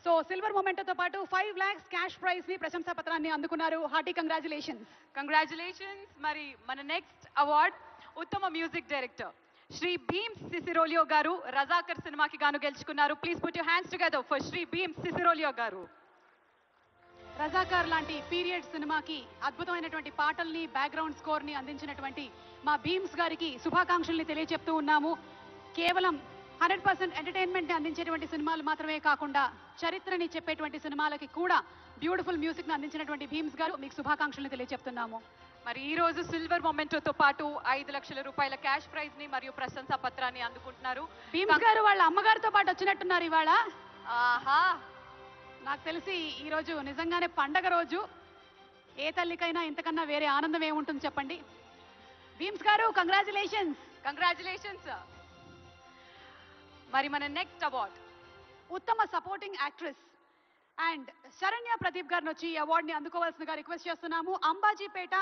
So silver మొమెంటోతో పాటు 5 lakhs cash prize ని ప్రశంసా పత్రాన్ని అందుకున్నారు. Hearty congratulations. కంగ్రాచులేషన్స్. మరి మన నెక్స్ట్ అవార్డ్ ఉత్తమ మ్యూజిక్ డైరెక్టర్ శ్రీ భీమ్స్ సిసిరోలియో గారు రజాకర్ సినిమాకి గాను గెలుచుకున్నారు. Please put your hands together for Shri Bheems Ceciroleo గారు. రజాకార్ లాంటి పీరియడ్ సినిమాకి అద్భుతమైనటువంటి పాటల్ని బ్యాక్గ్రౌండ్ స్కోర్ ని అందించినటువంటి మా భీమ్స్ గారికి శుభాకాంక్షల్ని తెలియజెప్తూ ఉన్నాము. కేవలం 100% ఎంటర్టైన్మెంట్ ని అందించేటువంటి సినిమాలు మాత్రమే కాకుండా చరిత్రని చెప్పేటువంటి సినిమాలకి కూడా బ్యూటిఫుల్ మ్యూజిక్ ని అందించినటువంటి భీమ్స్ గారు మీకు శుభాకాంక్షల్ని తెలియజెప్తున్నాము. మరి ఈ రోజు సిల్వర్ మొమెంటోతో పాటు 5 లక్షల రూపాయల క్యాష్ ప్రైజ్ ని మరియు ప్రశంసా పత్రాన్ని అందుకుంటున్నారు. భీమ్స్ గారు వాళ్ళ అమ్మగారితో పాటు వచ్చినట్టున్నారు ఇవాళ. ఆహా, నాకు తెలిసి ఈ రోజు నిజంగానే పండగ రోజు. ఏ తల్లికైనా ఇంతకన్నా వేరే ఆనందం ఏముంటుంది చెప్పండి. భీమ్స్ గారు కంగ్రాచులేషన్స్. కంగ్రాచులేషన్స్. మరి మన నెక్స్ట్ అవార్డ్ ఉత్తమ supporting actress and Saranya Pradeep గారిని వచ్చి ఈ అవార్డుని అందుకోవాల్సిందిగా రిక్వెస్ట్ చేస్తున్నాము. అంబాజీపేట